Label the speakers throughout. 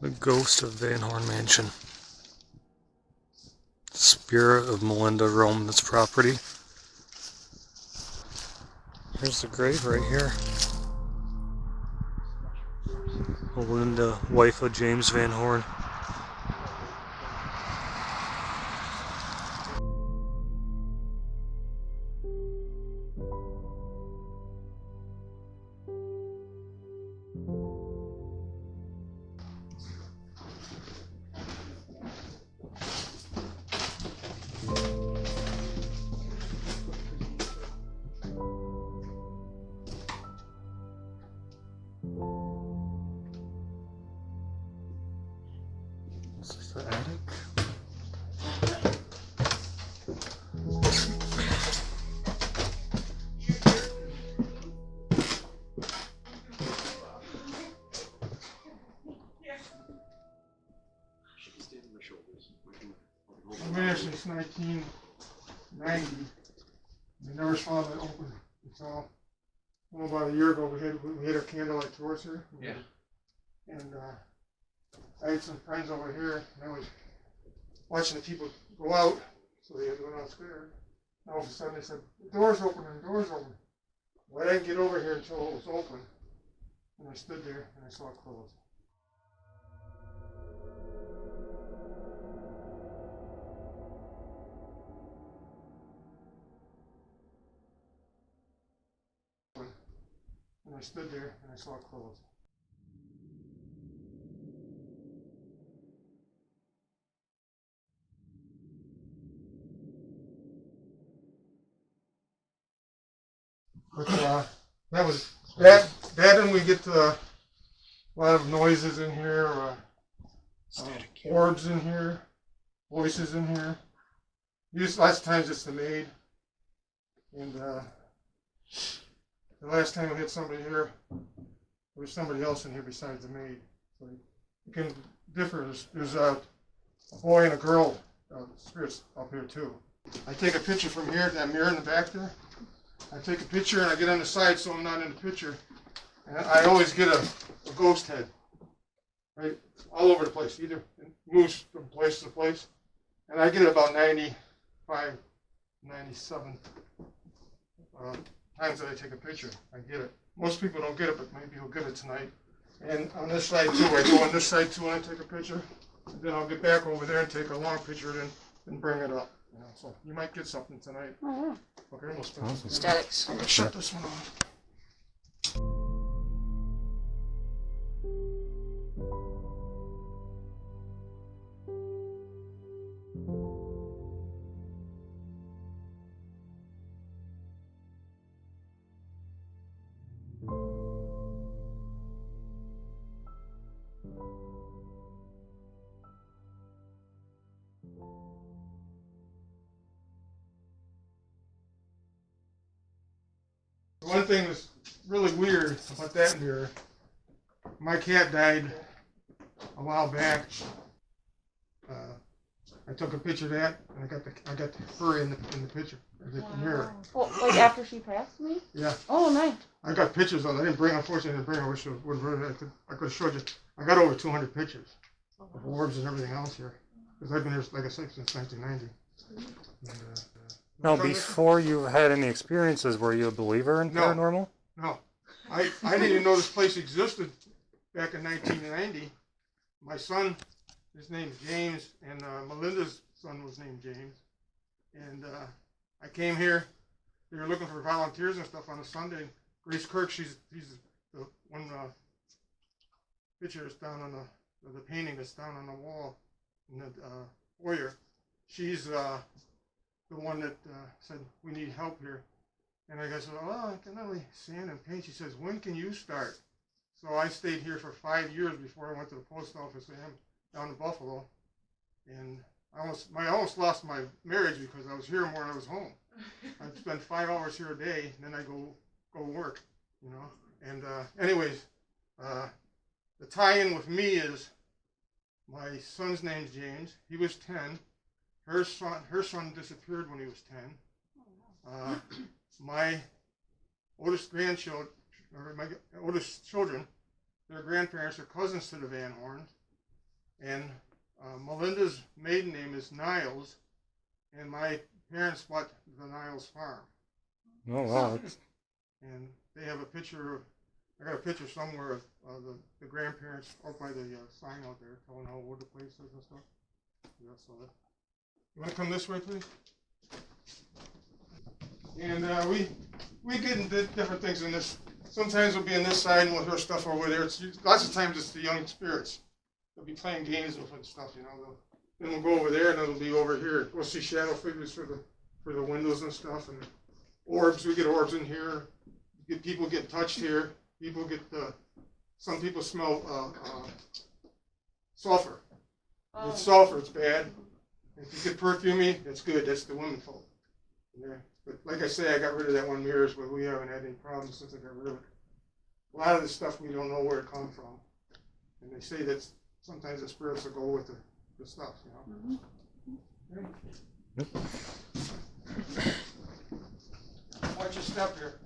Speaker 1: The ghost of Van Horn Mansion. Spirit of Melinda roamed this property. Here's the grave right here. Melinda, wife of James Van Horn. This is the attic.
Speaker 2: I've been here since 1990. We never saw that open until about a year ago. We had our candlelight tours here.
Speaker 3: Yeah.
Speaker 2: And I had some friends over here, and I was watching the people go out, so they went downstairs. And all of a sudden they said, "The door's open, and the door's open." Well, I didn't get over here until it was open, and I stood there and I saw it close. And I stood there and I saw it close. But that was that. And we get a lot of noises in here, orbs in here, voices in here. Lots of times it's the maid, and the last time we had somebody here, there was somebody else in here besides the maid. So it can differ. There's a boy and a girl spirits up here too. I take a picture from here, that mirror in the back there. I take a picture and I get on the side so I'm not in the picture. And I always get a ghost head, right, all over the place. Either it moves from place to place. And I get it about 95, 97 times that I take a picture. I get it. Most people don't get it, but maybe you'll get it tonight. And on this side too, I go on this side too when I take a picture. And then I'll get back over there and take a long picture and bring it up. You know, so you might get something tonight.
Speaker 4: Oh,
Speaker 2: Okay, almost
Speaker 1: Awesome.
Speaker 4: statics.
Speaker 2: I'm gonna shut this one off. One thing that's really weird about that mirror, my cat died a while back. I took a picture of that, and I got the fur in the picture, the mirror.
Speaker 4: Well, like after she passed me?
Speaker 2: Yeah.
Speaker 4: Oh, nice.
Speaker 2: I got pictures of it. Unfortunately, I didn't bring. I wish I could have showed you. I got over 200 pictures of orbs and everything else here, because I've been here, like I said, since 1990. And,
Speaker 1: Now, before you had any experiences, were you a believer in paranormal?
Speaker 2: No, I didn't even know this place existed back in 1990. My son, his name's James, and Melinda's son was named James. And I came here. They were looking for volunteers and stuff on a Sunday. Grace Kirk, he's the one picture is down on the painting that's down on the wall in the foyer. She's the one that said, "We need help here." And I said, "Oh, I can only sand and paint." She says, "When can you start?" So I stayed here for 5 years before I went to the post office down in Buffalo. And I almost lost my marriage because I was here more than I was home. I'd spend 5 hours here a day, and then I go work, you know. And anyways, the tie-in with me is my son's name's James. He was 10. Her son disappeared when he was 10. My oldest grandchildren, or my oldest children, their grandparents are cousins to the Van Horns. And Melinda's maiden name is Niles, and my parents bought the Niles farm.
Speaker 1: Oh wow.
Speaker 2: And they have a picture. I got a picture somewhere of the grandparents out by the sign out there, telling how old the place is and stuff. Yeah, so you want to come this way, please? And we get into different things in this. Sometimes we'll be on this side and we'll hear stuff over there. Lots of times it's the young spirits. They'll be playing games with and stuff, you know. Then we'll go over there and it'll be over here. We'll see shadow figures for the windows and stuff, and orbs. We get orbs in here. People get touched here. People get some people smell sulfur. If it's sulfur, it's bad. If you get perfumey, that's good. That's the women folk. Yeah. But like I say, I got rid of that one mirrors, but we haven't had any problems since I got rid of it. A lot of the stuff we don't know where it comes from, and they say that sometimes the spirits will go with the stuff, you know. Okay. Watch your step here.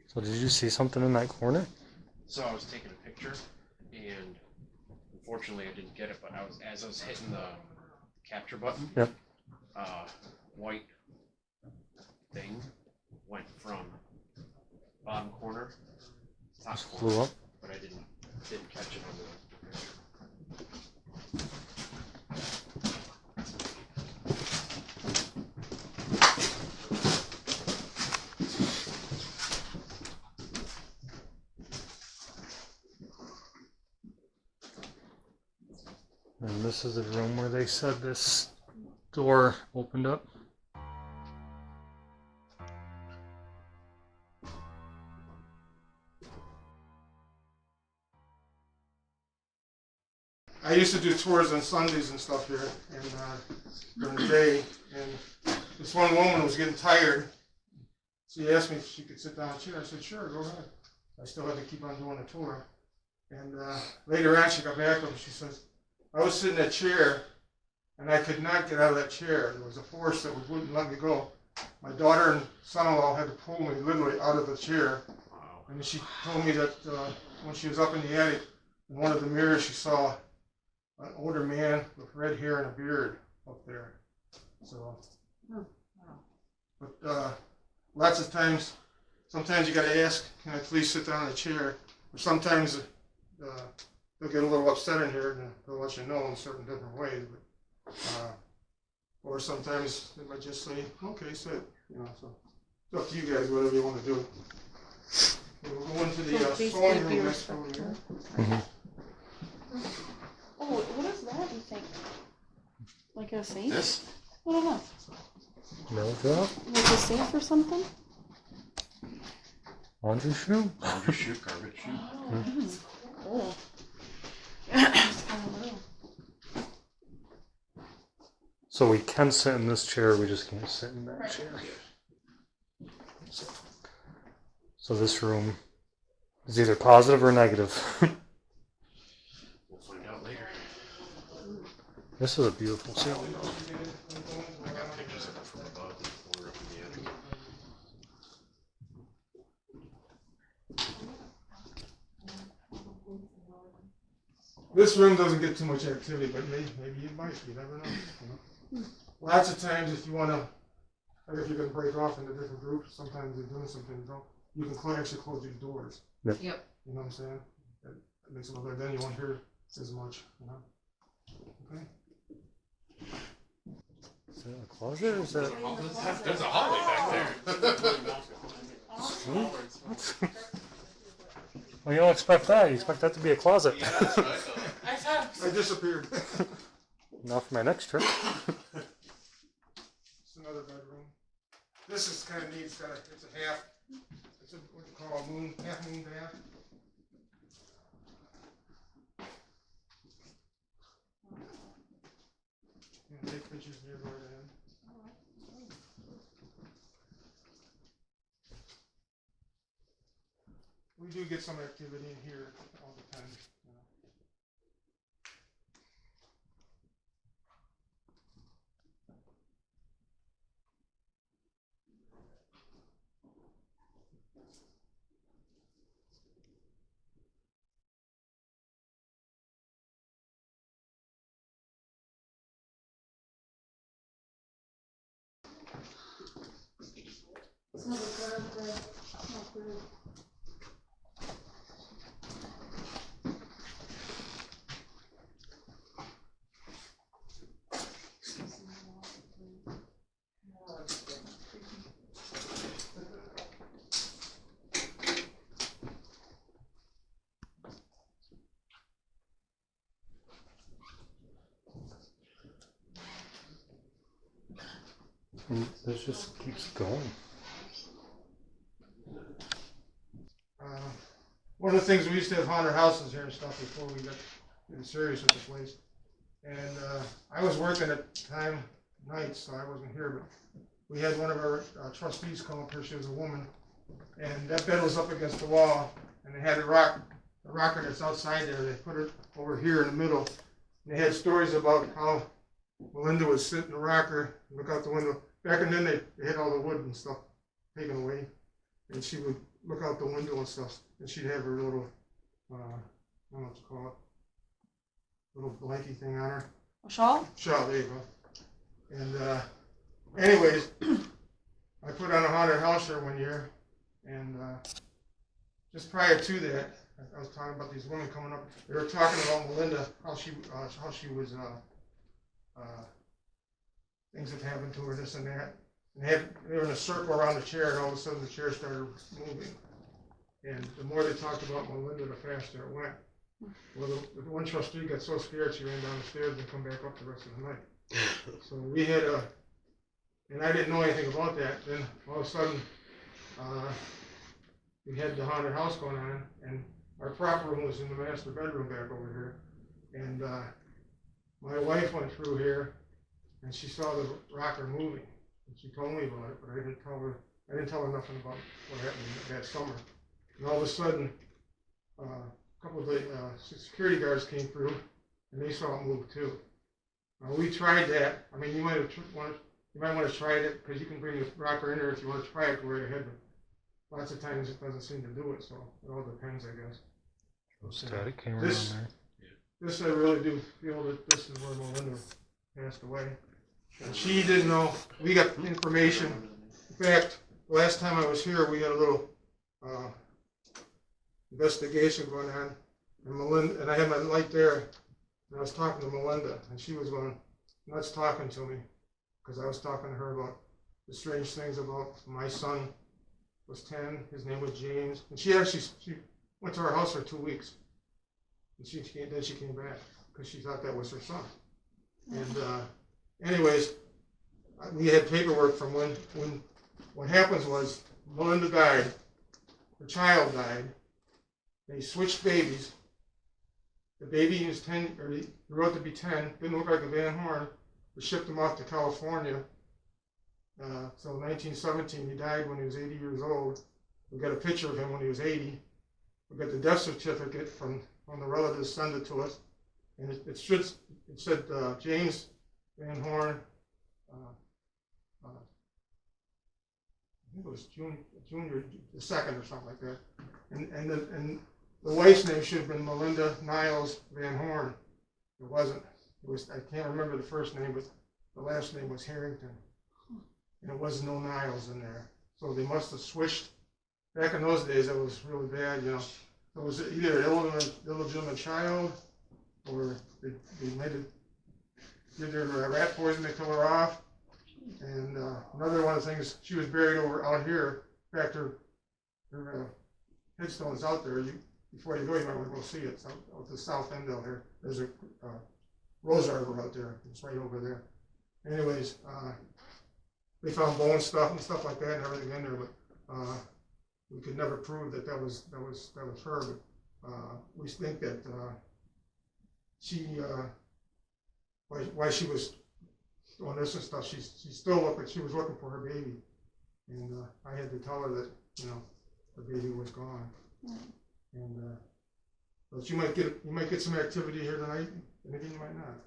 Speaker 1: So did you see something in that corner?
Speaker 3: So I was taking a picture, and unfortunately I didn't get it. But as I was hitting the capture button,
Speaker 1: Yep.
Speaker 3: White thing went from bottom corner to top
Speaker 1: Just
Speaker 3: corner,
Speaker 1: flew up.
Speaker 3: but I didn't catch it on the picture.
Speaker 1: And this is the room where they said this door opened up.
Speaker 2: I used to do tours on Sundays and stuff here, and during the day. And this one woman was getting tired. She asked me if she could sit down in a chair. I said, "Sure, go ahead." I still had to keep on doing the tour. And later on, she got back up and she says, "I was sitting in a chair, and I could not get out of that chair. There was a force that wouldn't let me go. My daughter and son-in-law had to pull me literally out of the chair."
Speaker 3: Wow.
Speaker 2: And she told me that when she was up in the attic, in one of the mirrors, she saw an older man with red hair and a beard up there. So, but lots of times, sometimes you got to ask, "Can I please sit down in a chair?" Or sometimes they'll get a little upset in here and they'll let you know in certain different ways. But, or sometimes they might just say, "Okay, sit." You know, so it's up to you guys, whatever you want to do. Okay, we'll go into the sewing room next over here.
Speaker 4: Oh, what is that, you think? Like a safe?
Speaker 3: This?
Speaker 4: I don't know.
Speaker 1: Mail drop?
Speaker 4: Like a safe or something?
Speaker 1: Laundry chute?
Speaker 3: Laundry chute, garbage chute.
Speaker 4: Oh. It's kind of little.
Speaker 1: So we can sit in this chair, we just can't sit in that chair. So this room is either positive or negative.
Speaker 3: We'll find out later.
Speaker 1: This is a beautiful ceiling though.
Speaker 3: I got pictures of it from above when we were up in the attic.
Speaker 2: This room doesn't get too much activity, but maybe it might. You never know. You know? Lots of times, if you want to, like if you're going to break off into different groups, sometimes you're doing something wrong. You can actually close these doors.
Speaker 1: Yep.
Speaker 2: You know what I'm saying? That makes it a little better. Then you won't hear as much. You know. Okay.
Speaker 1: Is that a closet or is that?
Speaker 3: There's a hallway back there.
Speaker 1: Well, you don't expect that. You expect that to be a closet.
Speaker 2: I disappeared.
Speaker 1: Not for my next trip.
Speaker 2: It's another bedroom. This is kind of neat. It's a half. It's what you call a half moon bath. And take pictures near right in. We we do get some activity in here all the time. You know.
Speaker 1: And this just keeps going.
Speaker 2: One of the things, we used to have haunted houses here and stuff before we got getting serious with the place. And I was working at the time, nights, so I wasn't here, but we had one of our trustees come up here. She was a woman, and that bed was up against the wall, and they had a rocker that's outside there. They put it over here in the middle, and they had stories about how Melinda would sit in the rocker and look out the window. Back in then, they had all the wood and stuff taken away, and she would look out the window and stuff, and she'd have her little, I don't know what to call it, little blankie thing on her.
Speaker 4: A shawl?
Speaker 2: Shawl, there you go. And anyways, I put on a haunted house here one year, and just prior to that, I was talking about these women coming up. They were talking about Melinda, how she was, things that happened to her, this and that. And they were in a circle around the chair, and all of a sudden the chair started moving. And the more they talked about Melinda, the faster it went. Well, the one trustee got so scared she ran down the stairs and come back up the rest of the night. So we had and I didn't know anything about that. Then all of a sudden, we had the haunted house going on, and our prop room was in the master bedroom back over here. And my wife went through here, and she saw the rocker moving. And she told me about it, but I didn't tell her nothing about what happened that summer. And all of a sudden, a couple of the security guards came through, and they saw it move too. We tried that. I mean, you might want to try it, because you can bring the rocker in there if you want to try it, go right ahead. But lots of times it doesn't seem to do it, so it all depends, I guess.
Speaker 1: Static camera
Speaker 2: This-
Speaker 1: on there.
Speaker 2: This, I really do feel that this is where Melinda passed away. And she didn't know. We got information. In fact, last time I was here, we had a little investigation going on. And Melinda, and I had my light there, and I was talking to Melinda, and she was going nuts talking to me, because I was talking to her about the strange things about my son was 10, his name was James, and she went to our house for 2 weeks, and then she came back, because she thought that was her son. And anyways, we had paperwork from when what happens was Melinda died, her child died, they switched babies. The baby was 10, or he grew up to be 10, didn't look like a Van Horn. We shipped him off to California. So in 1917, he died when he was 80 years old. We got a picture of him when he was 80. We got the death certificate from the relatives sent it to us. And it said James Van Horn, I think it was Junior the second or something like that. And the wife's name should have been Melinda Niles Van Horn. It wasn't. It was, I can't remember the first name, but the last name was Harrington. And it was no Niles in there. So they must have switched. Back in those days, that was really bad, you know. It was either an illegitimate child, or they made it, give her rat poison to kill her off. And another one of the things, she was buried over out here. In fact, her headstone is out there. Before you go, you might want to go see it. It's out the south end out here. There's a rose arbor out there. It's right over there. Anyways, they found bone stuff and stuff like that and everything in there, but we could never prove that was her. But we think that she, why she was doing this and stuff, she still looked like she was looking for her baby, and I had to tell her that, you know, the baby was gone. And but you might get some activity here tonight, and again you might not.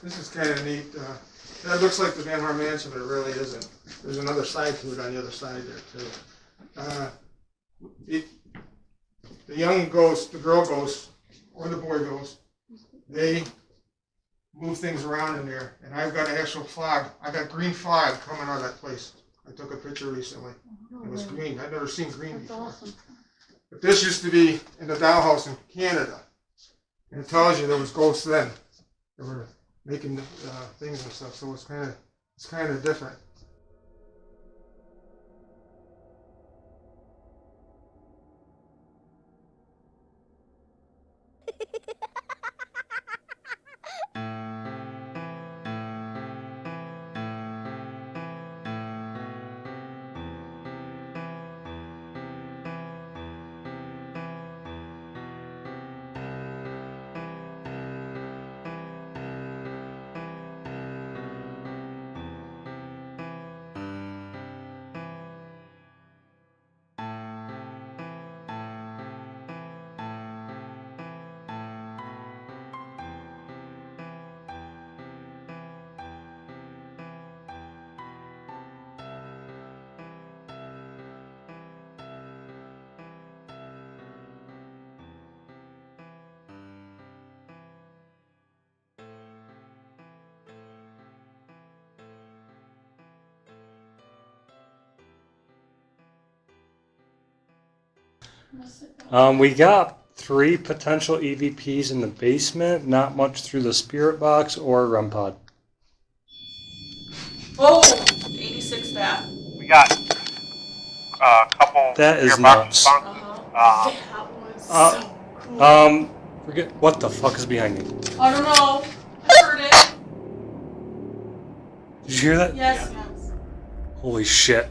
Speaker 2: This is kind of neat. That looks like the Van Har Mansion, but it really isn't. There's another side to it on the other side there too. The young ghost, the girl ghost, or the boy ghost, they move things around in there. And I've got an actual fog. I got green fog coming out of that place. I took a picture recently. It was green. I've never seen green
Speaker 4: That's
Speaker 2: before.
Speaker 4: awesome.
Speaker 2: But this used to be in the dollhouse in Canada. And it tells you there was ghosts then. They were making things and stuff, so it's kind of different.
Speaker 1: We got 3 potential EVPs in the basement. Not much through the spirit box or REM pod.
Speaker 5: Oh, 86 that.
Speaker 6: We got a couple
Speaker 1: That is
Speaker 6: gearbox
Speaker 1: nuts.
Speaker 6: responses.
Speaker 5: That was so cool.
Speaker 1: Forget what the fuck is behind you.
Speaker 5: I don't know. I heard it.
Speaker 1: Did you hear that?
Speaker 5: Yes.
Speaker 1: Holy shit.